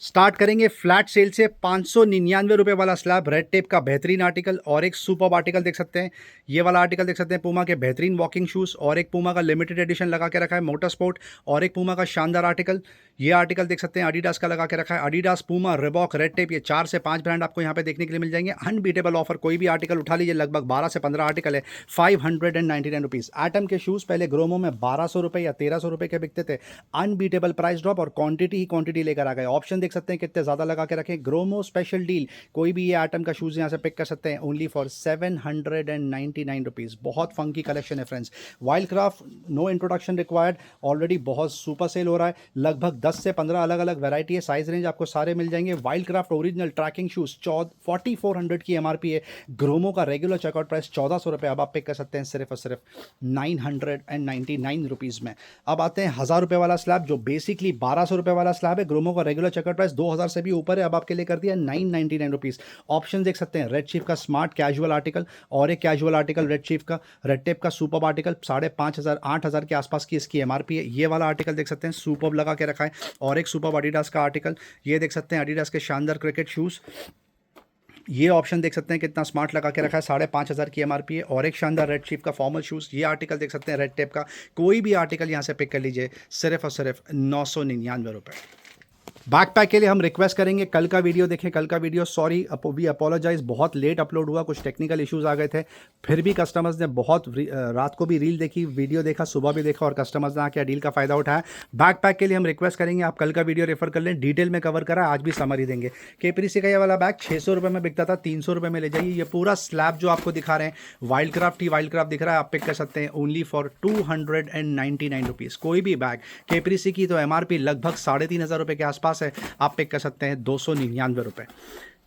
Start करेंगे flat cell से 599 रुपये वाला स्लैब रेड टेप का बेहतरीन आर्टिकल और एक सुपर आर्टिकल देख सकते हैं। ये वाला आर्टिकल देख सकते हैं पूमा के बेहतरीन वॉकिंग शूज़ और एक पूमा का लिमिटेड एडिशन लगा के रखा है मोटर स्पोर्ट और एक पूमा का शानदार आर्टिकल। ये आर्टिकल देख सकते हैं एडिडास का लगा के रखा है। Adidas, Puma, Reebok, red tape, ये 4 से 5 ब्रांड आपको यहाँ पे देखने के लिए मिल जाएंगे। अनबीटेबल ऑफर, कोई भी आर्टिकल उठा लीजिए, लगभग 12 से 15 आर्टिकल है, 599 रुपीज़। एटम के शूज़ पहले ग्रोमो में 1200 रुपये या 1300 रुपये के बिकते थे। अनबीटेबल प्राइस ड्रॉप और क्वांटिटी ही क्वांटिटी लेकर आ गए। ऑप्शन देख सकते हैं कितने ज़्यादा लगा के रखें। ग्रोमो स्पेशल डील, कोई भी ये आइटम का शूज़ यहाँ से पिक कर सकते हैं ओनली फॉर 799 रुपीज़। बहुत फंकी कलेक्शन है friends. Wildcraft, no introduction required, already बहुत सुपर सेल हो रहा है। लगभग 10 से 15 अलग अलग वैरायटी है, साइज रेंज आपको सारे मिल जाएंगे। Wildcraft original trekking shoes 4400 की एमआरपी है। ग्रोमो का रेगुलर चेकआउट प्राइस 1400 रुपये, अब आप पिक कर सकते हैं सिर्फ और सिर्फ 999 रुपीज़ में। अब आते हैं 1000 रुपये वाला स्लैब, जो बेसिकली 1200 रुपये वाला स्लैब है। ग्रोमो का रेगुलर चेकआउट प्राइस 2000 से भी ऊपर है, अब आपके लिए कर दिया 999 रुपीज़। ऑप्शन देख सकते हैं रेड चीफ का स्मार्ट कैजुअल आर्टिकल और एक कैजुअल आर्टिकल रेड चीफ का, रेड टेप का सुपर आर्टिकल 5500 8000 के आसपास की इसकी एमआरपी है। ये वाला आर्टिकल देख सकते हैं सुपर लगा के रखा है और एक सुपर एडिडास का आर्टिकल। ये देख सकते हैं एडिडास के शानदार क्रिकेट शूज़। ये ऑप्शन देख सकते हैं कितना स्मार्ट लगा के रखा है, 5500 की एमआरपी है। और एक शानदार रेड चीफ का फॉर्मल शूज़, ये आर्टिकल देख सकते हैं रेड टेप का। कोई भी आर्टिकल यहाँ से पिक कर लीजिए, सिर्फ और सिर्फ 999 रुपये। बैकपैक के लिए हम रिक्वेस्ट करेंगे कल का वीडियो देखें। कल का वीडियो, सॉरी वी अपोलोजाइज, बहुत लेट अपलोड हुआ, कुछ टेक्निकल इश्यूज आ गए थे। फिर भी कस्टमर्स ने बहुत रात को भी रील देखी, वीडियो देखा, सुबह भी देखा और कस्टमर्स ने आके डील का फ़ायदा उठाया। बैकपैक के लिए हम रिक्वेस्ट करेंगे आप कल का वीडियो रेफर कर लें, डिटेल में कवर करा, आज भी समरी देंगे। केपरीसी का ये वाला बैग 600 रुपये में बिकता था, 300 रुपये में ले जाइए। ये पूरा स्लैब जो आपको दिखा रहे हैं वाइल्ड क्राफ्ट ही वाइल्ड क्राफ्ट दिख रहा है, आप पिक कर सकते हैं ओनली फॉर 299 रुपीज़। कोई भी बैग केपरीसी की तो एमआरपी लगभग 3500 रुपये के आसपास है, आप पिक कर सकते हैं 299 रुपये।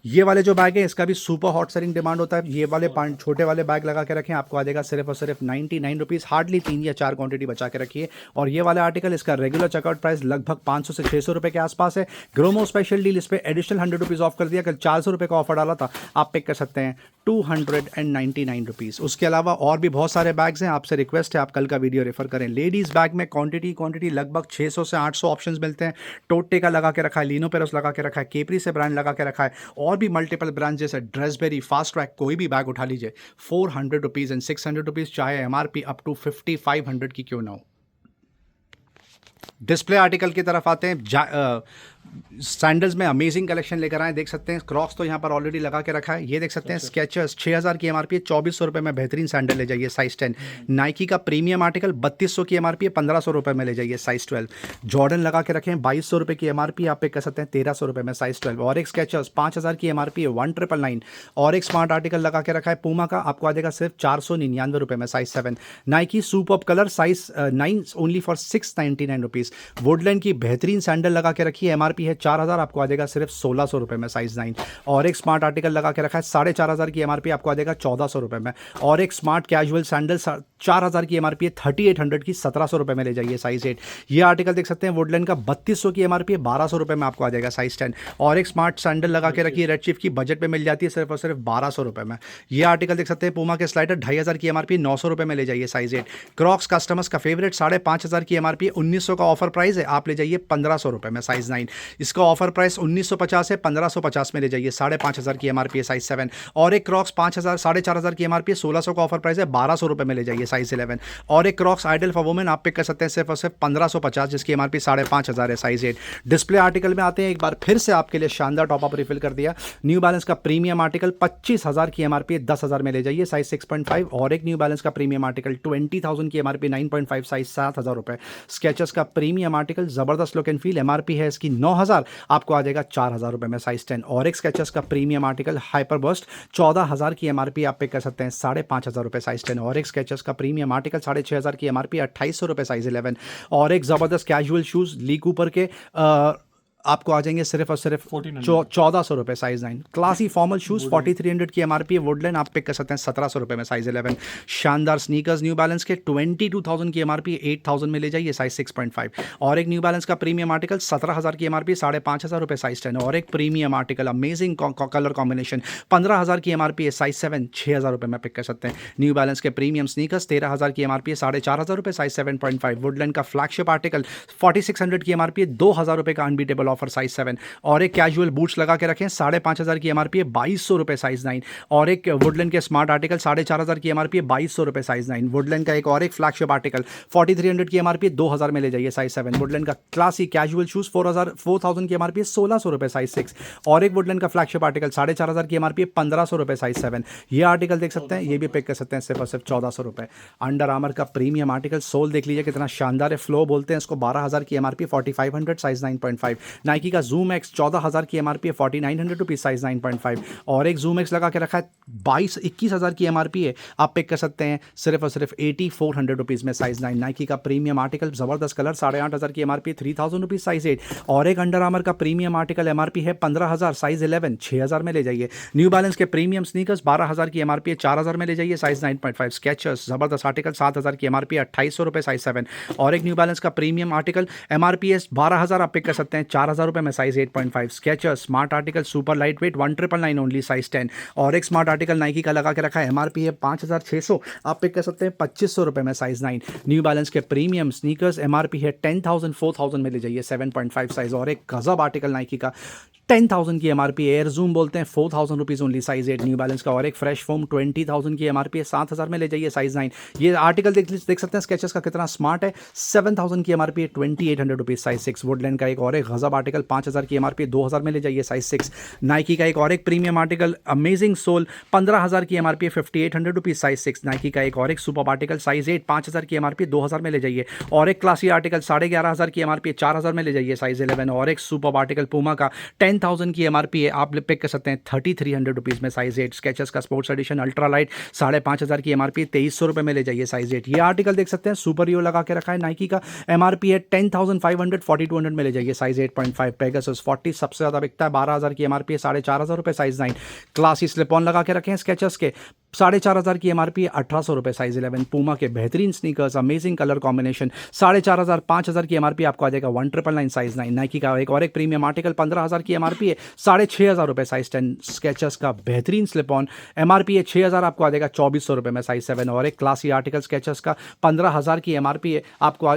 ये वाले जो बैग है इसका भी सुपर हॉट सेलिंग डिमांड होता है। ये वाले छोटे वाले बैग लगा के रखें, आपको आ जाएगा सिर्फ और सिर्फ 99 रुपीज़। हार्डली 3 या 4 क्वांटिटी बचा के रखिए। और ये वाला आर्टिकल, इसका रेगुलर चेकआउट प्राइस लगभग 500 से 600 रुपये के आसपास है। ग्रोमो स्पेशल डील, इस पर एडिशनल 100 रुपीज़ ऑफ कर दिया, कल 400 रुपये का ऑफर डाला था, आप पिक कर सकते हैं 299 रुपीज़। उसके अलावा और भी बहुत सारे बैग्स हैं, आपसे रिक्वेस्ट है आप कल का वीडियो रेफर करें। लेडीज़ बैग में क्वांटिटी लगभग 600 से 800 ऑप्शंस मिलते हैं। टोटे का लगा के रखा है, लिनो पेरोस लगा के रखा है, केपरी से ब्रांड लगा के रखा है और भी मल्टीपल ब्रांड जैसे ड्रेसबेरी, फास्ट ट्रैक, कोई भी बैग उठा लीजिए 400 रुपीज़ एंड 600 रुपीज़, चाहे एमआरपी अप टू 5500 की क्यों ना हो। डिस्प्ले आर्टिकल की तरफ आते हैं। सैंडल्स में अमेजिंग कलेक्शन लेकर आए, देख सकते हैं क्रॉक्स तो यहाँ पर ऑलरेडी लगा के रखा है। ये देख सकते हैं स्केचर्स, 6000 की एमआरपी है, 2400 रुपये में बेहतरीन सैंडल ले जाइए साइज 10। नाइकी का प्रीमियम आर्टिकल 3200 की एमआरपी है, 1500 रुपये में ले जाइए साइज 12। जॉर्डन लगा के रखें 2200 रुपये की एमआरपी, आप पे कर सकते हैं 1300 रुपये में साइज 12। और एक स्केचर्स 5000 की एमआरपी है, 1999। और एक स्मार्ट आर्टिकल लगा के रखा है पूमा का, आपको आ जाएगा सिर्फ 499 रुपये में size 7। Nike super colour size 9 only for 699 rupees. Woodland की बेहतरीन सैंडल लगा के रखी है, एमआरपी है 4000, आपको आ जाएगा सिर्फ 1600 रुपये में साइज 9। और एक स्मार्ट आर्टिकल लगा के रखा है 4500 की एमआरपी, आपको आ जाएगा 1400 रुपये में। और एक स्मार्ट कैजुअल सैंडल 4000 की एमआरपी है, 3800 की 1700 रुपये में ले जाइए साइज 8। ये आर्टिकल देख सकते हैं वुडलैंड का 3200 की एमआरपी है, 1200 रुपये में आपको आ जाएगा साइज 10। और एक स्मार्ट सैंडल लगा के रखी है रेड चीफ की, बजट में मिल जाती है सिर्फ और सिर्फ 1200 रुपये में। ये आर्टिकल देख सकते हैं पूमा के स्लाइडर 2500 की एमआरपी, 900 रुपये में ले जाइए साइज 8। क्रॉक्स कस्टमर्स का फेवरेट 5500 की एमआरपी, 1900 का ऑफर प्राइस है, आप ले जाइए 1500 रुपये में साइज 9। इसका ऑफर प्राइस 1950 है, 1550 में ले जाइए, 5500 की एमआरपी है साइज 7। और एक क्रॉक्स 5000 4500 की एमआरपी है, 1600 का ऑफर प्राइस है, 1200 रुपये में ले जाइए साइज 11। और एक क्रॉक्स आइडल फॉर वुमेन आप पिक कर सकते हैं सिर्फ और सिर्फ 1550, जिसकी एमआरपी 5500 है साइज 8। डिस्प्ले आर्टिकल में आते हैं, एक बार फिर से आपके लिए शानदार टॉपअप रिफिल कर दिया। न्यू बैलेंस का प्रीमियम आर्टिकल 25000 की एमआरपी है, 10000 में ले जाइए साइज 6.5। और एक न्यू बैलेंस का प्रीमियम आर्टिकल 20000 की एमआरपी 9.5 साइज 7000 रुपये। स्केचर्स का प्रीमियम आर्टिकल जबरदस्त लुक एंड फील, एमआरपी है इसकी 9000, आपको आ जाएगा 4000 रुपये में साइज 10। और एक स्केचर्स का प्रीमियम आर्टिकल हाइपर बर्स्ट 14000 की एमआरपी, आप पे कर सकते हैं 5500 रुपये साइज 10। और एक स्केचर्स का प्रीमियम आर्टिकल 6500 की एमआरपी, 2800 रुपये साइज 11। और एक जबरदस्त कैजुअल शूज ली कूपर के आपको आ जाएंगे सिर्फ और सिर्फ 1400 रुपये साइज 9। क्लासी फॉर्मल शूज़ 4300 की एमआरपी है, वुडलैंड आप पिक कर सकते हैं 1700 रुपये में साइज 11। शानदार स्नीकर्स न्यू बैलेंस के 22000 की एमआरपी, 8000 में ले जाइए साइज 6.5। और एक न्यू बैलेंस का प्रीमियम आर्टिकल 17000 की एमआरपी, 5500 रुपये साइज 10। और एक premium article amazing colour combination 15000 की एमआरपी है, साइज 7, 6000 रुपये में पिक कर सकते हैं। न्यू बैलेंस के प्रीमियम स्नीकर्स 13000 की एमआरपी है, 4500 रुपये साइज 7.5। वुडलैंड का फ्लैगशिप आर्टिकल 4600 की एमआरपी है, 2000 रुपये का अनबीटेबल ऑफर साइज 7। और एक कैजुअल बूट्स लगा के रखें, 5,500 की एमआरपी है, 2,200 रुपये साइज 9। और एक वुडलैंड के स्मार्ट आर्टिकल 4,500 की एमआरपी है, 2,200 रुपये साइज 9। वुडलैंड का एक और एक फ्लैगशिप आर्टिकल 4,300 की एमआरपी, 2,000 में ले जाइए साइज 7। वुडलैंड का क्लासिक कैजुअल शूज 4,000 की एमआरपी है, 1,600 रुपये साइज 6। और एक वुडलैंड का फ्लैगशिप आर्टिकल 4,500 की एमआरपी है, 1,500 रुपये साइज 7। ये आर्टिकल देख सकते हैं, ये भी पिक कर सकते हैं सिर्फ और सिर्फ 1,400 रुपये। अंडर आर्मर का प्रीमियम आर्टिकल सोल देख लीजिए कितना शानदार है, फ्लो बोलते हैं इसको, 12,000 की एमआरपी, 4,500 साइज 9.5। नाइकी का जूम एक्स 14,000 की एमआरपी है, 4,900 रुपीज साइज 9.5। और एक जूम एक्स लगा के रखा है, 21,000 की एमआरपी है, आप पिक कर सकते हैं सिर्फ और सिर्फ 8,400 रुपीज में साइज 9। नाइकी का प्रीमियम आर्टिकल जबरदस्त कलर, 8,500 की एमआरपी, 3,000 रुपीज साइज 8। और एक अंडर आर्मर का प्रीमियम आर्टिकल एमआरपी है 15,000 साइज 11, 6,000 में ले जाइए। न्यू बैलेंस के प्रीमियम स्नीकर्स 12,000 की एमआरपी है, 4,000 में ले जाइए साइज 9.5। स्केचर्स जबरदस्त आर्टिकल 7,000 की एमआरपी, 2,800 रुपये साइज 7। और एक न्यू बैलेंस का प्रीमियम आर्टिकल एमआरपी है 12,000, आप पिक कर सकते हैं 4,000 रुपये में size 8.5। Skechers smart article super light weight 1,999 only size 10। और एक स्मार्ट आर्टिकल नाइकी का लगा के रखा है, एमआरपी है 5,600, आप पिक कर सकते हैं 2,500 रुपये में साइज 9। न्यू बैलेंस के प्रीमियम स्नीकर्स एमआरपी है 10,000, 4,000 में ले जाइए 7.5 साइज। और एक गजब आर्टिकल नाइकी का 10,000 की एमआरपी, एयर जूम बोलते हैं, 4,000 rupees only size 8। New balance का और एक फ्रेश फोम 20,000 की एमआरपी है, 7,000 में ले जाइए साइज 9। ये आर्टिकल देख सकते हैं स्केचेस का कितना स्मार्ट है, 7,000 की एमआरपी है, 2,800 रुपीज़ साइज 6। वुडलैंड का एक और एक गजब आर्टिकल 5,000 की एमआरपी, 2,000 में ले जाइए साइज 6। नाइकी का एक और एक प्रीमियम आर्टिकल अमेजिंग सोल 15,000 की एमआरपी है, 5,800 रुपीज़ साइज 6। नाइकी का एक और एक सुपर आर्टिकल साइज 8 5,000 की एमआरपी, 2,000 में ले जाइए। और एक क्लासी आर्टिकल 11,500 की एमआरपी, 4,000 में ले जाइए साइज 11। और एक सुपर आर्टिकल पूमा का 10,000 की एमआरपी है, आप पिक कर सकते हैं 3,300 रुपीज़ में साइज 8। स्केचर्स का स्पोर्ट्स एडिशन अल्ट्रा लाइट 5,500 की एमआरपी, 2,300 रुपये में ले जाइए साइज 8। ये आर्टिकल देख सकते हैं सुपर ईओ लगा के रखा है, नाइकी का एमआरपी है 10,500, 4,200 में ले जाइए साइज 8.5। पेगासस 40 सबसे ज़्यादा बिकता है, 12,000 की एमआरपी है, 4,400 रुपये साइज 9। क्लासी स्लिप ऑन लगा के रखे हैं स्केचर्स के, 4,500 की एमआरपी है, 1,800 रुपये साइज 11। पूमा के बेहतरीन स्नीकर्स अमेजिंग कलर कॉम्बिनेशन, 4,500, 5,000 की एमआरपी आपको आ जाएगा 1,999 साइज 9। नाइकी का एक और एक प्रीमियम आर्टिकल 15,000 की एमआरपी है, 6,500 रुपये साइज 10। स्केचर्स का बेहतरीन स्लिप ऑन एमआरपी है 6,000, आपको आ जाएगा 2,400 रुपये में साइज 7। और एक क्लासी आर्टिकल स्केचर्स का 15,000 की एमआरपी है, आपको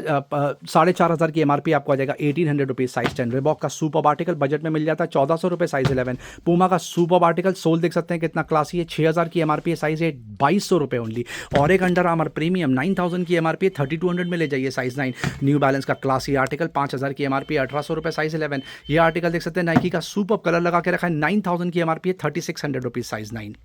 4,500 की एमआरपी आपको आ जाएगा 1,800 रुपीज़ साइज 10। रिबॉक का सुपर आर्टिकल बजट में मिल जाता है 1,400 रुपये साइज 11। पूमा का सुपर आर्टिकल सोल देख सकते हैं कितना क्लासी है, 6,000 की एमआरपी है, साइज 8, 2,200 रुपये ओनली। और एक अंडर आर्मर प्रीमियम 9,000 की एमआरपी है, 3,200 में ले जाइए साइज 9। न्यू बैलेंस का क्लासी आर्टिकल 5,000 की एमआरपी, 1,800 रुपये साइज 11। ये आर्टिकल देख सकते हैं नाइकी का सुपर कलर लगा के रखा है, 9,000 की एमआरपी है, 3,600 रुपीज़ साइज 9।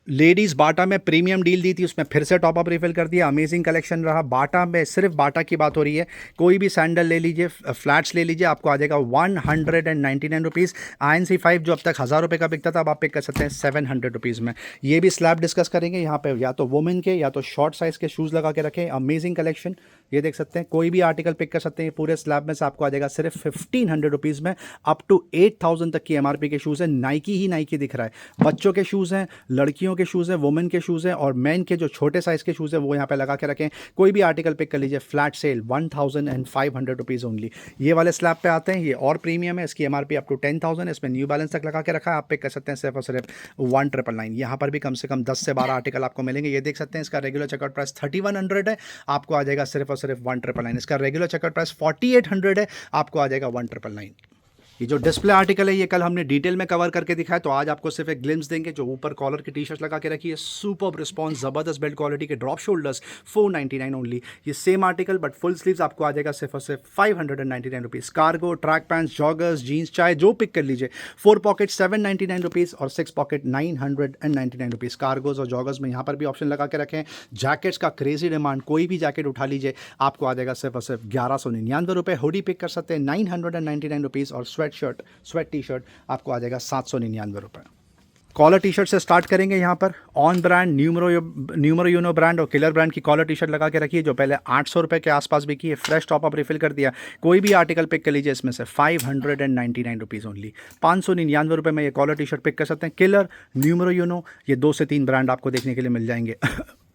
लेडीज़ बाटा में प्रीमियम डील दी थी, उसमें फिर से टॉपअप रिफिल कर दिया, अमेजिंग कलेक्शन रहा। बाटा में सिर्फ बाटा की बात हो रही है, कोई भी सैंडल ले लीजिए, फ्लैट्स ले लीजिए, आपको आ जाएगा 199 रुपीज़। INC5 जो अब तक 1,000 रुपये का बिकता था, अब आप पिक कर सकते हैं 700 रुपीज़ में। ये भी स्लैब डिस्कस करेंगे यहाँ पे, या तो वुमेन के या तो शॉर्ट साइज़ के शूज़ लगा के रखें, अमेजिंग कलेक्शन। ये देख सकते हैं, कोई भी आर्टिकल पिक कर सकते हैं, पूरे स्लैब में से आपको आ जाएगा सिर्फ 1,500 रुपीज़ में। अप टू 8,000 तक की एमआरपी के शूज़ हैं, नाइकी ही नाइकी दिख रहा है। बच्चों के शूज़ हैं, लड़कियों के शूज़ हैं, वुमेन के शूज़ हैं, और मैन के जो छोटे साइज़ के शूज़ हैं वो यहाँ पे लगा के रखें। कोई भी आर्टिकल पिक कर लीजिए, फ्लैट सेल 1,500 रुपीज़ ओनली। ये वाले स्लैब पे आते हैं, ये और प्रीमियम है, इसकी एमआरपी अप टू 10,000, इसमें न्यू बैलेंस तक लगा के रखा है, आप पिक कर सकते हैं सिर्फ और सिर्फ 1,999। यहाँ पर भी कम से कम 10 से 12 आर्टिकल आपको मिलेंगे। ये देख सकते हैं, इसका रेगुलर चेकआउट प्राइस 3,100 है, आपको आ जाएगा सिर्फ और सिर्फ 1,999। इसका रेगुलर चेकआउट प्राइस 4,800 है, आपको आ जाएगा 1,999। ये जो डिस्प्ले आर्टिकल है ये कल हमने डिटेल में कवर करके दिखाया, तो आज आपको सिर्फ एक ग्लिम्स देंगे। जो ऊपर कॉलर की टी शर्ट लगा के रखी है, सुपर रिस्पॉन्स, ज़बरदस्त बेल्ट क्वालिटी के ड्रॉप शोल्डर्स, 499 ओनली। ये same article but full sleeves आपको आ जाएगा सिर्फ और सिर्फ 599 rupees. Cargo, track pants, joggers, jeans, चाहे जो पिक कर लीजिए, 4 पॉकेट 799 रुपीज़ और 6 पॉकेट 999 रुपीज़। कार्गोज और जॉगर्स में यहाँ पर भी ऑप्शन लगा के रखें। जैकेट्स का क्रेजी डिमांड, कोई भी जैकेट उठा लीजिए, आपको आ जाएगा सिर्फ और सिर्फ 1,199 रुपये। हुडी पिक कर सकते हैं 999 रुपीज़, और स्वेट टी शर्ट आपको आ जाएगा 799 रुपये। कॉलर टी शर्ट से स्टार्ट करेंगे। यहाँ पर on brand, Numero Uno brand और किलर ब्रांड की कॉलर टी शर्ट लगा के रखी है, जो पहले 800 रुपये के आसपास बिकी है, फ्रेश टॉपअप रिफिल कर दिया। कोई भी आर्टिकल पिक कर लीजिए, इसमें से 599 रुपीज़ ओनली, 599 रुपये में ये कॉलर टी शर्ट पिक कर सकते हैं। किलर, न्यूमरो यूनो, ये 2 से 3 ब्रांड आपको देखने के लिए मिल जाएंगे।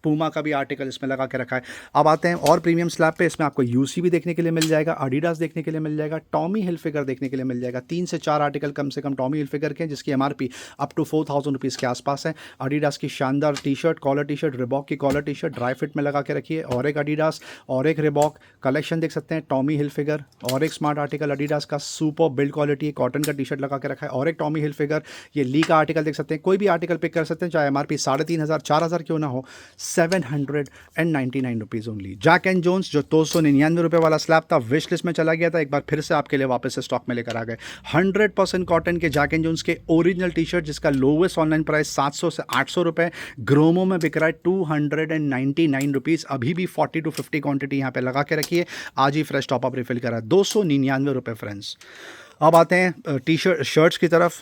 पूमा का भी आर्टिकल इसमें लगा के रखा है। अब आते हैं और प्रीमियम स्लैब पे, इसमें आपको यूसी भी देखने के लिए मिल जाएगा, एडिडास देखने के लिए मिल जाएगा, टॉमी हिलफिगर देखने के लिए मिल जाएगा। 3 से 4 आर्टिकल कम से कम टॉमी हिलफिगर के हैं, जिसकी एमआरपी अप टू 4000 रुपीज़ के आसपास है। एडिडास की शानदार T shirt, collar T shirt, Reebok की collar T shirt dry fit में लगा के रखिए, और एक एडिडास और एक रिबॉक कलेक्शन देख सकते हैं, टॉमी हिलफिगर और एक स्मार्ट आर्टिकल एडिडास का सुपर बिल्ड क्वालिटी कॉटन का टी शर्ट लगा के रखा है, और एक टॉमी हिलफिगर ये ली का आर्टिकल देख सकते हैं। कोई भी आर्टिकल पिक कर सकते हैं, चाहे एमआरपी 3500 4000 क्यों ना हो, 799 rupees only. Jack and Jones जो 299 रुपये वाला स्लैब था, विश लिस्ट में चला गया था, एक बार फिर से आपके लिए वापस से स्टॉक में लेकर आ गए। 100% कॉटन के जैक एंड जोन्स के ओरिजिनल टी शर्ट, जिसका लोवेस्ट ऑनलाइन प्राइस 700 से 800 रुपये, ग्रोमो में बिक रहा है 299 रुपीज़। अभी भी 40 to 50 क्वांटिटी यहाँ पे लगा के रखिए, आज ही फ्रेश टॉपअप रिफिल करा है, 299 रुपये फ्रेंड्स। अब आते हैं टी शर्ट शर्ट्स की तरफ।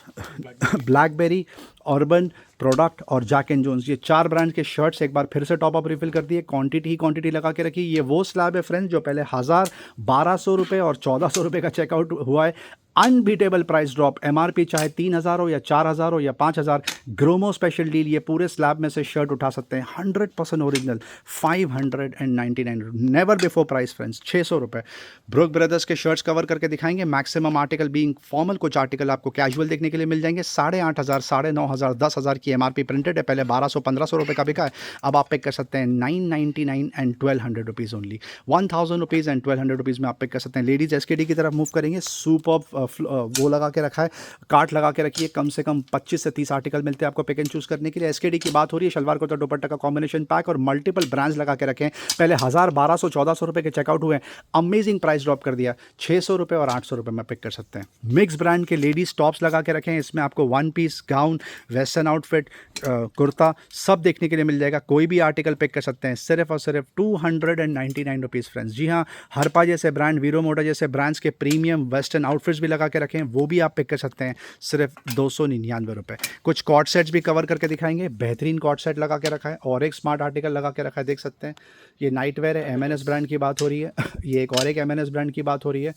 ब्लैकबेरी, अर्बन प्रोडक्ट और जैक एंड जोन्स, ये 4 ब्रांड के शर्ट्स एक बार फिर से टॉप अप रिफिल कर दिए, क्वांटिटी ही क्वांटिटी लगा के रखी। ये वो स्लैब है फ्रेंड्स जो पहले 1000 1200 रुपये और 1400 रुपये का चेकआउट हुआ है। अनबीटेबल प्राइस ड्रॉप, एमआरपी चाहे 3000 हो या 4000 हो या 5000, ग्रोमो स्पेशल डील, ये पूरे स्लैब में से शर्ट उठा सकते हैं 100% original 599, never before price friends, 600 रुपये। ब्रुक ब्रदर्स के शर्ट्स कवर करके दिखाएंगे, मैक्सिमम आर्टिकल बीइंग फॉर्मल, कुछ आर्टिकल आपको कैजुअल देखने के लिए मिल जाएंगे। 8500 9,500 10,000 की एमआरपी प्रिंटेड है, पहले 1200-1500 रुपये का बिका है, अब आप पिक कर सकते हैं 999 and 1200 rupees only. 1000 rupees and 1200 rupees में आप पिक कर सकते हैं। लेडीज एसकेडी की तरफ मूव करेंगे, सुपर वो लगा के रखा है, कार्ट लगा के रखिए, कम से कम 25 से 30 आर्टिकल मिलते हैं आपको पिक एंड चूज़ करने के लिए। एसकेडी की बात हो रही है, शलवार कुर्ता दुपट्टा का कॉम्बिनेशन पैक और मल्टीपल ब्रांड्स लगा के रखें। पहले 1000 1200 1400 रुपये के चेकआउट हुए, अमेजिंग प्राइस ड्रॉप कर दिया, 600 रुपये और 800 रुपये में पिक कर सकते हैं। मिक्स ब्रांड के लेडीज टॉप्स लगा के रखें, इसमें आपको one piece, gown, western outfit, kurta सब देखने के लिए मिल जाएगा। कोई भी आर्टिकल पिक कर सकते हैं, सिर्फ और सिर्फ 299 रुपीज़ फ्रेंड्स। जी हाँ, हरपा जैसे ब्रांड, वीरो मोटा जैसे ब्रांड्स के प्रीमियम वेस्टर्न आउटफिट्स भी लगा के रखें, वो भी आप पिक कर सकते हैं सिर्फ 299 रुपये। कुछ कॉर्ड सेट्स भी कवर करके दिखाएंगे, बेहतरीन कॉर्ड सेट लगा के रखा है और एक स्मार्ट आर्टिकल लगा के रखा है, देख सकते हैं। ये नाइट वेयर है, एमएनएस ब्रांड की बात हो रही है। ये एक और एक एमएनएस ब्रांड की बात हो रही है,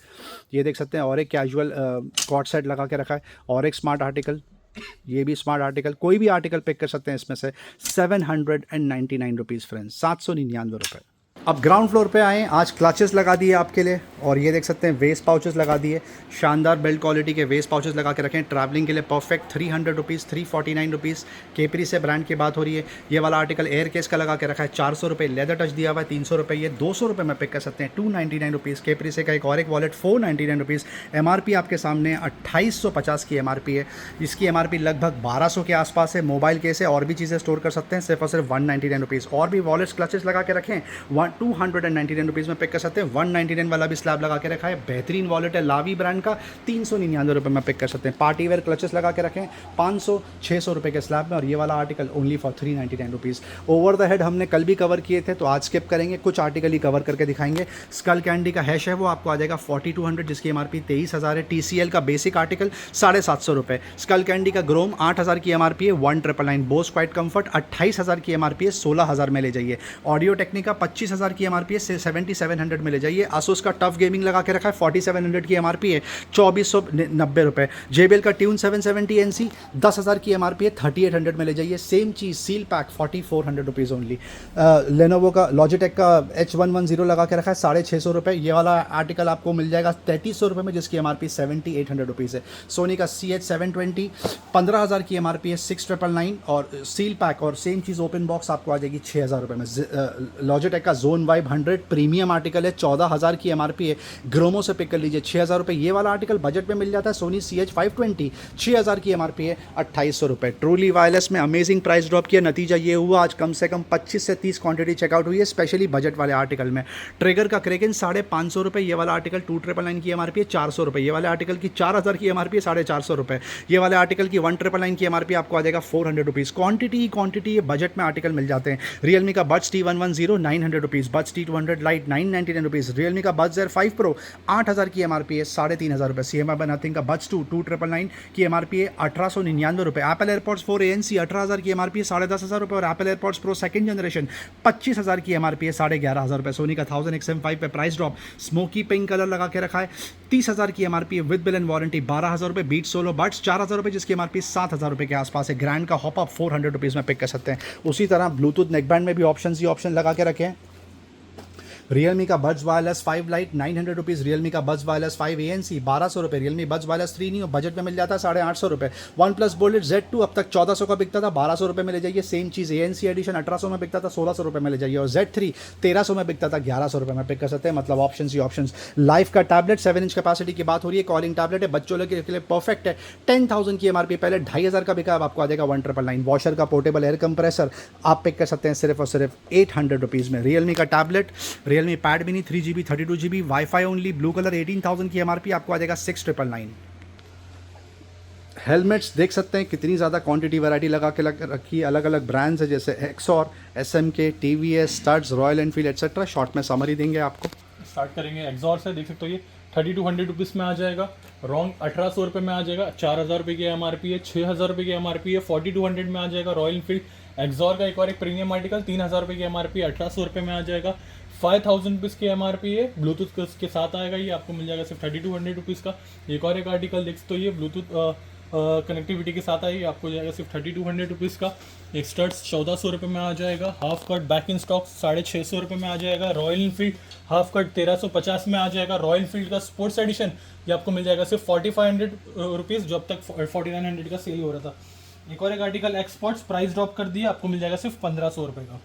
ये देख सकते हैं। और एक कैजुअल कॉर्ड सेट लगा के रखा है और एक स्मार्ट आर्टिकल, ये भी स्मार्ट आर्टिकल, कोई भी आर्टिकल पिक कर सकते हैं इसमें से। 799 रुपीज़ फ्रेंड्स, 799 रुपये। अब ग्राउंड फ्लोर पे आए, आज क्लचेस लगा दिए आपके लिए, और ये देख सकते हैं वेस्ट पाउचेस लगा दिए, शानदार बेल्ट क्वालिटी के वेस्ट पाउचेस लगा के रखें, ट्रैवलिंग के लिए परफेक्ट। 300 rupees, 349 rupees. केपरी से ब्रांड की बात हो रही है। ये वाला आर्टिकल एयर केस का लगा के रखा है, 400 रुपये, लेदर टच दिया हुआ है 300 रुपये, ये 200 रुपये में पिक कर सकते हैं, 299 रुपीज़। केपरी से का एक और एक वॉलेट 499 रुपीज़। एमआरपी आपके सामने 2850 की एमआरपी है, इसकी एमआरपी लगभग 1200 के आसपास है। मोबाइल केस है, और भी चीज़ें स्टोर कर सकते हैं, सिर्फ और सिर्फ 199 रुपीज़। और भी वॉलेट्स क्लचेस लगा के रखें, 299 रुपीज़ में पिक कर सकते हैं। 199 वाला भी स्लैब लगा के रखा है, बेहतरीन वॉलेट है लावी ब्रांड का, 399 रुपये में पिक कर सकते हैं। पार्टी वेयर क्लचेस लगा के रखें 500-600 रुपये के स्लैब में, और ये वाला article only for 399 rupees. Over the head हमने कल भी कवर किए थे, तो आज स्किप करेंगे, कुछ आर्टिकल ही कवर करके दिखाएंगे। स्कल कैंडी का हैश है, वो आपको आ जाएगा 4200, जिसकी एमआरपी 23,000 है। TCL का बेसिक आर्टिकल 750 रुपये। स्कल कैंडी का ग्रोम 8000 की एमआरपी है, 1999। बोस क्वाइट कंफर्ट 28,000 की एमआरपी है, 16,000 में ले जाइए। ऑडियो टेक्निका 25,000 की एमआरपी है, 7700 में ले जाइए। आसूस का टफ गेमिंग लगा के रखा है, 4700 की एमआरपी है, 2490 रुपये। JBL का ट्यून 770 NC 10,000 की एमआरपी है, 3800 में ले जाइए। सेम चीज़ seal pack 4400 rupees only. Lenovo का लॉजिटेक का H110 लगा के रखा है, 650 रुपये। ये वाला आर्टिकल आपको मिल जाएगा 3300 रुपये में, जिसकी एमआरपी 7800 रुपीज़ है। सोनी का CH720 15,000 की एमआरपी है, 6999, और सील पैक और सेम चीज़ ओपन बॉक्स आपको आ जाएगी 6000 रुपये में। लॉजिटेक का जोन वाइब 100 प्रीमियम आर्टिकल है, 14,000 की एमआरपी है, ग्रोमो से पिक कर लीजिए, 6000 रुपये। ये वाला आर्टिकल बजट में मिल जाता है, सोनी CH520 6000 की एमआरपी है, 2800 रुपये। ट्रूली वायरलेस में अमेजिंग प्राइस ड्रॉप किया, नतीजा ये हुआ आज कम से कम 25 से 30 क्वांटिटी चेकआउट हुई है, स्पेशली बजट वाले आर्टिकल में। ट्रिगर का क्रेगन 550 रुपये, ये वाला आर्टिकल 2999 की एमआरपी है, 400 रुपये। ये वाले आर्टिकल की 4000 की एमआरपी है, 450 रुपये। ये वाले आर्टिकल की 1999 की एमआरपी आपको आ जाएगा 400 रुपीज़। क्वांटिटी ये बजट में आर्टिकल मिल जाते हैं। रियलमी का buds T110 900 rupees rupees. Buds T200 light 999 rupees. Realme का बड्स एयर 5 प्रो 8000 की MRP है, 3500 रुपये। CMI by Nothing का बड्स 2999 की MRP है, 1899 रुपये। एप्पल एयरपॉड्स 4 ANC 18000 की MRP है, 10,500 रुपये। और Apple AirPods pro second generation 25,000 की MRP है, 11,500 रुपये। सोनी का 1000 XM5 पे price drop, smoky pink colour लगा के रखा है, 30,000 की MRP है विद बिल एंड वारंटी, 12,000 रुपये। बीट सोलो बड्स 4,000 रुपये जिसकी MRP 7,000 रुपये के आसपास है। ग्रैंड का हॉप अप 400 रुपीज़ में पिक कर सकते हैं। उसी तरह ब्लूटूथ नेकबैंड में भी ऑप्शन लगा के रखे हैं। रियलमी का buds wireless 5 light 900 rupees. Realme का बड्स वायरलेस 5 ANC 1200 रुपये। रियलमी बड्स वायरलेस 3 नहीं बजट में मिल जाता है 850 रुपये। वन प्लस बुलेट Z2 अब तक 1400 का बिकता था, 1200 रुपये में ले जाइए। सेम चीज़ ANC एडिशन 1800 में बिकता था, 1600 रुपये में ले जाइए। और Z3 1300 में बिकता था, 1100 रुपये में पिक कर सकते हैं। मतलब ऑप्शन ही ऑप्शन। लाइफ का टैबलेट 7 इंच कैपेसिटी की बात हो रही है, कॉलिंग टैबलेट है, बच्चों के लिए परफेक्ट है। 10,000 की MRP, पहले 2,500 का बिका, अब आपको आ जाएगा 1999। वॉशर का पोर्टेबल एयर कंप्रेसर आप पिक कर सकते हैं सिर्फ और सिर्फ 800 रुपीज़ में। रियलमी का tablet, Realme pad mini 3GB 32GB wifi only, blue colour 18,000 की MRP, आपको आ जाएगा 6,999। हेलमेट्स देख सकते हैं कितनी ज़्यादा क्वांटिटी वैरायटी लगा के रखी है। अलग अलग ब्रांड्स है जैसे XOR, SMK, TVS, studs, royal Enfield etcetera. Short में समरी देंगे आपको। स्टार्ट करेंगे एक्सॉर से। देख सकते हो ये 3200 रुपीज़ में आ जाएगा। रॉन्ग 1800 रुपये में आ जाएगा, 4,000 रुपये की MRP है, 6,000 रुपये की MRP है, 4200 में आ जाएगा। रॉयल एनफील्ड एक्सॉर का एक और एक प्रीमियम आर्टिकल 3,000 रुपये की MRP, 1800 रुपये में आ जाएगा। 5,000 रुपीज़ की MRP है, ब्लूटूथ के साथ आएगा, ये आपको मिल जाएगा सिर्फ 3200 रुपीज़ का। एक और एक आर्टिकल देख सकते हो ये ब्लूटूथ कनेक्टिविटी के साथ आएगी, आपको जाएगा सिर्फ 3200 रुपीज़ का। एक स्टड्स 1400 रुपये में आ जाएगा। Half cut back in stock 650 रुपये में आ जाएगा। रॉयल एनफील्ड हाफ कट 1350 में आ जाएगा। रॉयल एनफील्ड का स्पोर्ट्स एडिशन ये आपको मिल जाएगा सिर्फ 4500 रुपीज़, जो अब तक 4900 का सेल हो रहा था। एक और एक आर्टिकल एक्सपोर्ट्स प्राइस ड्रॉप कर दिया, आपको मिल जाएगा सिर्फ 1500 रुपये का।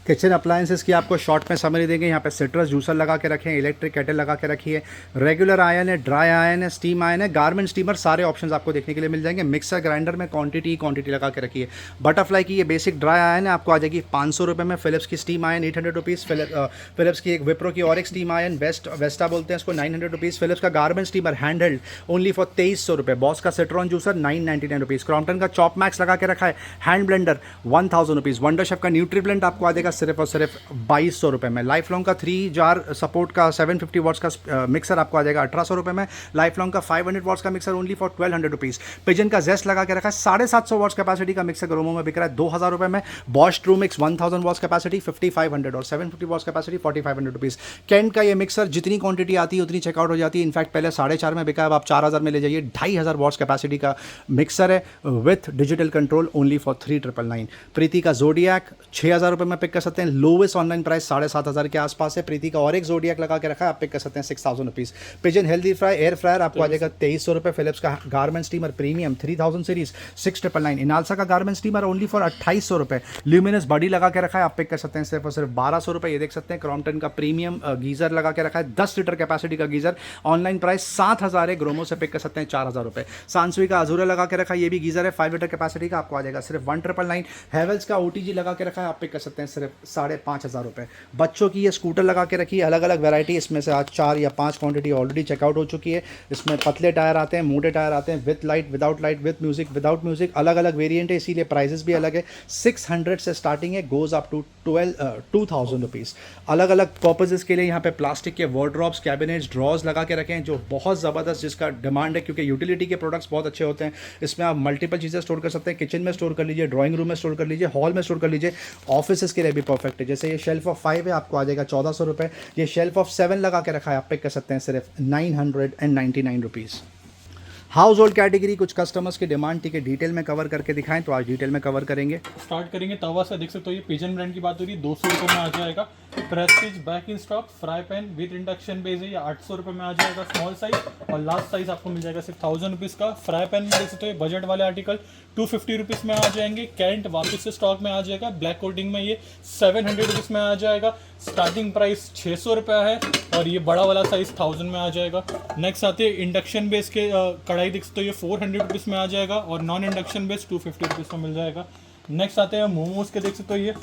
किचन अप्लायंसेस की आपको शॉर्ट में समरी देंगे। यहाँ पे सिट्रस जूसर लगा के रखे हैं, इलेक्ट्रिक केटल लगा के रखी है, रेगुलर आयन है, ड्राई आयन है, स्टीम आयन है, गारमेंट स्टीमर, सारे ऑप्शंस आपको देखने के लिए मिल जाएंगे। मिक्सर ग्राइंडर में क्वांटिटी लगा के रखी है। बटरफ्लाई की ये बेसिक ड्राई आयन है, आपको आ जाएगी 500 रुपये में। फिलिप्स की स्टीम आयन 800 रुपीज़। फिलिप्स की एक विप्रो की और एक स्टीम आयन वेस्टा बोलते हैं इसको, 900 रुपीज़। फिलिप्स का garment steamer hand held only for 2300 रुपये। बॉस का सिट्रॉन जूसर 999 रुपीज़। क्रॉम्पटन का चॉप मैक्स लगा के रखा है hand blender 1000 rupees. Wonder chef का न्यूट्री ब्लेंड आपको आ जाएगा सिर्फ और सिर्फ 2200 रुपये में। लाइफ लॉन्ग का 3 जार सपोर्ट का 750 वॉट्स का मिक्सर आपको आ जाएगा 1800 रुपये में। लाइफ लॉन्ग का 500 वॉट्स का mixer only for 1200 rupees. Pigeon का जेस्ट लगा के रखा है 750 वॉट्स कैपेसिटी का मिक्सर ग्रोमो में बिक रहा है 2000 रुपये में। बॉश ट्रूमिक्स 1000 वॉट्स कैपेसिटी 5500 और 750 वॉट्स कैपेसिटी 4500 रुपीज़। कैंट का ये मिक्सर जितनी क्वांटिटी आती है उतनी चेकआउट हो जाती है। इनफैक्ट पहले 4,500 में बिका, अब आप 4000 में ले जाइए। 2500 वॉट्स कैपेसिटी का मिक्सर है with digital control only for 3,999। प्रीति का जोडियक 6000 रुपये में पिक कर सकते हैं। लोवेस्ट ऑनलाइन प्राइस 7,500 के आसपास है। प्रीति का और एक जोडियक लगा के रखा है, आप पिक कर सकते हैं 6,000 rupees. Pigeon healthy fry air fryer आपको आ जाएगा 2300 रुपये। फिलिप्स का garment steamer premium 3000 series 6,999। Inalsa का गारमेंट स्टीमर ओनली फॉर 2800 रुपये। ल्यूमिनस बॉडी लगा के रखा है, आप पिक कर सकते हैं सिर्फ और सिर्फ 1200 रुपये। ये देख सकते हैं क्रॉम्पटन का प्रीमियम गीजर लगा के रखा है 10 लीटर कैपेसिटी का गीजर, ऑनलाइन प्राइस 7,000 है। ग्रोमो से पिक कर सकते हैं 4,000 रुपये। सांसुई का अजूरा लगा के रखा है, ये भी गीजर है 5 लीटर कैपेसिटी का, आपको आ जाएगा सिर्फ 1999। हैवेल्स का OTG लगा के रखा है, आप पिक कर सकते हैं सिर्फ 5,500 रुपये। बच्चों की ये स्कूटर लगा के रखी है, अलग अलग वैरायटी, इसमें से आज 4 या 5 क्वांटिटी ऑलरेडी चेकआउट हो चुकी है। इसमें पतले टायर आते हैं, मोटे टायर आते हैं, with light, without light, with music, without music, अलग अलग वेरिएंट है, इसीलिए प्राइसेस भी अलग है। 600 से स्टार्टिंग है, गोज अप टू 2,000 रुपीज़। अलग अलग पर्पजेज़ के लिए यहाँ पे प्लास्टिक के वार्डरोब्स, कैबिनेट्स, ड्रॉज लगा के रखे हैं जो बहुत ज़बरदस्त, जिसका डिमांड है क्योंकि यूटिलिटी के प्रोडक्ट्स बहुत अच्छे होते हैं। इसमें आप मल्टीपल चीज़ें स्टोर कर सकते हैं, किचन में स्टोर कर लीजिए, ड्राइंग रूम में स्टोर कर लीजिए, हॉल में स्टोर कर लीजिए, ऑफिस के लिए भी परफेक्ट है। जैसे ये शेल्फ ऑफ 5 है, आपको आ जाएगा 1400 रुपये। ये शेल्फ ऑफ 7 लगा के रखा है, आप पिक कर सकते हैं सिर्फ 999 रुपीज़। हाउस होल्ड कैटेगरी कुछ कस्टमर्स की डिमांड थी कि डिटेल में कवर करके दिखाएं, तो आज डिटेल में कवर करेंगे। स्टार्ट करेंगे तवा से। देख सकते हो ये पिजन ब्रांड की बात हो रही है, 200 रुपये में आ जाएगा। Prestige back in stock fry pan with induction base है, ये 800 रुपये में आ जाएगा स्मॉल साइज, और लास्ट साइज आपको मिल जाएगा सिर्फ 1000 रुपीज़ का। फ्राई पैन में देख सकते हो बजट वाले आर्टिकल 250 रुपीज़ में आ जाएंगे। कैंट वापस से स्टॉक में आ जाएगा, ब्लैक कोटिंग में ये 700 रुपीज़ में आ जाएगा। स्टार्टिंग प्राइस 600 रुपये है, और ये बड़ा वाला साइज 1000 में आ जाएगा। नेक्स्ट आते हैं इंडक्शन बेस के कढ़ाई, देख सकते हो ये 400 रुपीज़ में आ जाएगा, और नॉन इंडक्शन बेस 250 रुपीज़ में मिल जाएगा। नेक्स्ट आते हैं मोमोज के, देख सकते हो ये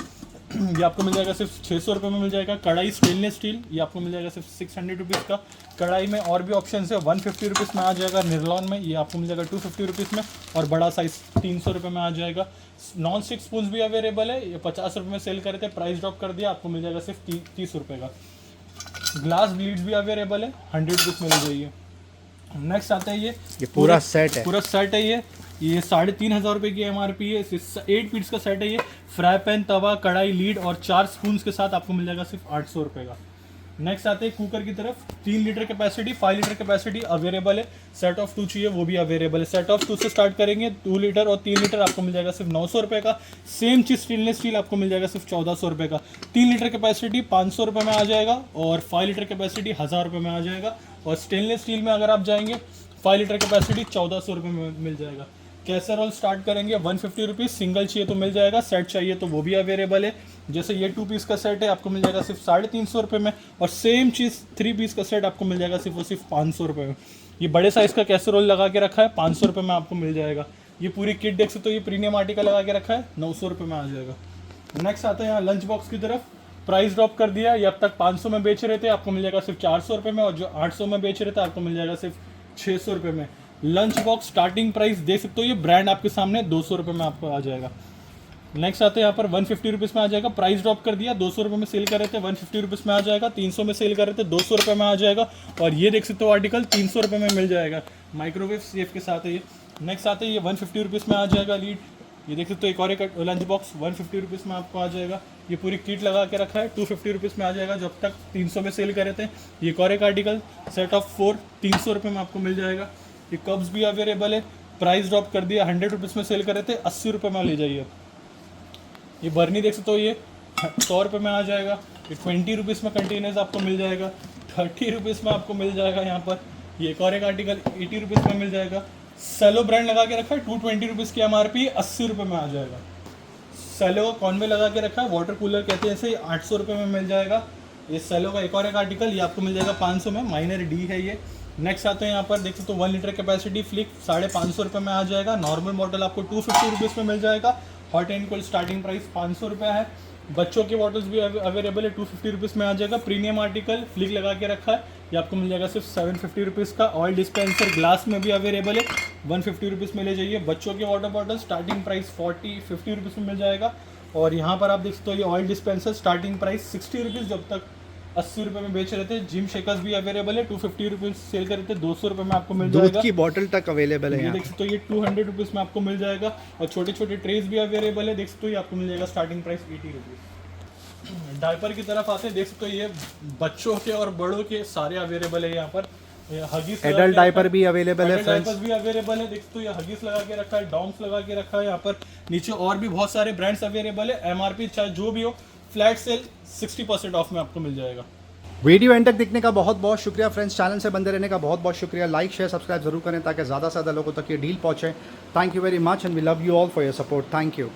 ये आपको मिल जाएगा सिर्फ 600 रुपये में मिल जाएगा। कढ़ाई स्टेनलेस स्टील, ये आपको मिल जाएगा सिर्फ 600 रुपीज़ का। कढ़ाई में और भी ऑप्शन है, 150 रुपीज़ में आ जाएगा निर्लॉन में, ये आपको मिल जाएगा 250 रुपीज़ में, और बड़ा साइज़ 300 रुपये में आ जाएगा। नॉन स्टिक स्पून भी अवेलेबल है, ये 50 रुपये में सेल करते हैं, प्राइस ड्रॉप कर दिया, आपको मिल जाएगा सिर्फ 30 रुपये का। ग्लास ब्लीड्स भी अवेलेबल है, 100 रुपीज़ में ले जाइए। नेक्स्ट आता है ये पूरा सेट है, पूरा सेट है ये 3,500 रुपये की MRP है। 8 पीस का सेट है ये। फ्राई पैन, तवा, कढ़ाई, लीड और 4 स्पून के साथ आपको मिल जाएगा सिर्फ 800 रुपये का। नेक्स्ट आते हैं कुकर की तरफ। 3 litre capacity, 5 litre capacity available है। सेट ऑफ 2 चाहिए वो भी अवेलेबल है। सेट ऑफ 2 से स्टार्ट करेंगे, 2 लीटर और 3 लीटर आपको मिल जाएगा सिर्फ 900 रुपये का। सेम चीज़ स्टेनलेस स्टील आपको मिल जाएगा सिर्फ 1400 रुपये का। 3 लीटर कैपेसिटी 500 रुपये में आ जाएगा, और 5 लीटर कैपेसिटी 1000 रुपये में आ जाएगा। और स्टेनलेस स्टील में अगर आप जाएंगे 5 लीटर कैपेसिटी 1400 रुपये में मिल जाएगा। कैसरोल स्टार्ट करेंगे 150 रुपीज़, सिंगल चाहिए तो मिल जाएगा, सेट चाहिए तो वो भी अवेलेबल है। जैसे ये 2 पीस का सेट है आपको मिल जाएगा सिर्फ 350 रुपये में, और सेम चीज़ 3 पीस का सेट आपको मिल जाएगा सिर्फ 500 रुपये में। ये बड़े साइज़ का कैसरोल लगा के रखा है, 500 रुपये में आपको मिल जाएगा। ये पूरी किट देख सकते हो, ये प्रीमियम आर्टिकल लगा के रखा है, 900 रुपये में आ जाएगा। नेक्स्ट आता है यहाँ लंच बॉक्स की तरफ। प्राइस ड्रॉप कर दिया, ये अब तक 500 में बेच रहे थे, आपको मिल जाएगा सिर्फ 400 रुपये में, और जो 800 में बेच रहे थे आपको मिल जाएगा सिर्फ 600 रुपये में। लंच बॉक्स स्टार्टिंग प्राइस देख सकते हो, ये ब्रांड आपके सामने 200 रुपये में आपको आ जाएगा। नेक्स्ट आते हैं यहाँ पर 150 रुपीज़ में आ जाएगा। प्राइस ड्रॉप कर दिया, 200 रुपये में सेल कर रहे थे, 150 रुपीज़ में आ जाएगा। 300 में सेल कर रहे थे, 200 रुपये में आ जाएगा। और ये देख सकते हो आर्टिकल 300 रुपये में मिल जाएगा, माइक्रोवेव सेफ के साथ है ये। नेक्स्ट आते हैं ये 150 रुपीज़ में आ जाएगा लीड। ये देख सकते हो एक और एक लंच बॉक्स 150 रुपीज़ में आपको आ जाएगा। ये पूरी किट लगा के रखा है, 250 रुपीज़ में आ जाएगा, जो अब तक 300 में सेल कर रहे थे। ये एक और एक आर्टिकल सेट ऑफ 4 300 रुपये में आपको मिल जाएगा। ये कप्स भी अवेलेबल है, प्राइस ड्रॉप कर दिया, 100 रुपीज़ में सेल कर रहे थे, 80 रुपये में ले जाइए। ये बर्नी देख सकते हो, ये 100 रुपये में आ जाएगा। ये 20 रुपीज़ में कंटेनर्स आपको मिल जाएगा, 30 रुपीज़ में आपको मिल जाएगा यहाँ पर। ये एक और एक आर्टिकल 80 रुपीज़ में मिल जाएगा। सेलो ब्रांड लगा के रखा है, 220 रुपीज़ की MRP, 80 रुपये में आ जाएगा। सेलो कॉन्वे लगा के रखा है, वाटर कूलर कहते हैं इसे, 800 रुपये में मिल जाएगा। ये सेलो का एक और एक आर्टिकल, ये आपको मिल जाएगा 500 में, माइनर डी है ये। नेक्स्ट आते हैं यहाँ पर देख सकते हो 1 लीटर कैपेसिटी फ्लिक, 550 रुपये में आ जाएगा। नॉर्मल मॉडल आपको 250 रुपीज़ में मिल जाएगा। Hot and cold starting price 500 रुपये है। बच्चों के बॉटल्स भी अवेलेबल है, 250 रुपीज़ में आ जाएगा। प्रीमियम आर्टिकल फ्लिक लगा के रखा है, ये आपको मिल जाएगा सिर्फ 750 रुपीज़ का। ऑयल डिस्पेंसर ग्लास में भी अवेलेबल है, 150 रुपीज़ में ले जाइए। बच्चों के water bottle starting price 50 rupees में मिल जाएगा। और यहाँ पर आप देख सकते हो ये oil dispenser starting price 60 rupees, जब तक 80 रुपये में बेच रहे थे। जिम शेकर्स भी अवेलेबल है, 250 रुपीज़ सेल कर रहे थे, 200 रुपये में आपको मिल जाएगा। दूध की बॉटल तक अवेलेबल है ये यहाँ। देख सकते हो, ये 200 रुपीज़ में आपको मिल जाएगा। और छोटे छोटे ट्रेज भी अवेलेबल है, देख सकते हो, ये आपको मिल जाएगा स्टार्टिंग प्राइस 80 रुपीज़। डायपर की तरफ आते हैं, देख सकते हो ये बच्चों के और बड़ों के सारे अवेलेबल है यहाँ पर। हगीज एडल्ट डायपर भी अवेलेबल है फ्रेंड्स। डायपर्स भी अवेलेबल है, देख सकते हो ये हगीज लगा के रखा है, डॉम्स लगा के रखा है। यहाँ पर नीचे और भी बहुत सारे ब्रांड्स अवेलेबल है। MRP चाहे जो भी हो, फ्लैट सेल 60% ऑफ में आपको मिल जाएगा। वीडियो एंड तक देखने का बहुत बहुत शुक्रिया फ्रेंड्स। चैनल से बंदे रहने का बहुत बहुत शुक्रिया। लाइक शेयर सब्सक्राइब जरूर करें ताकि ज़्यादा से ज़्यादा लोगों तक ये डील पहुँचे। Thank you very much and we love you all for your support. Thank you.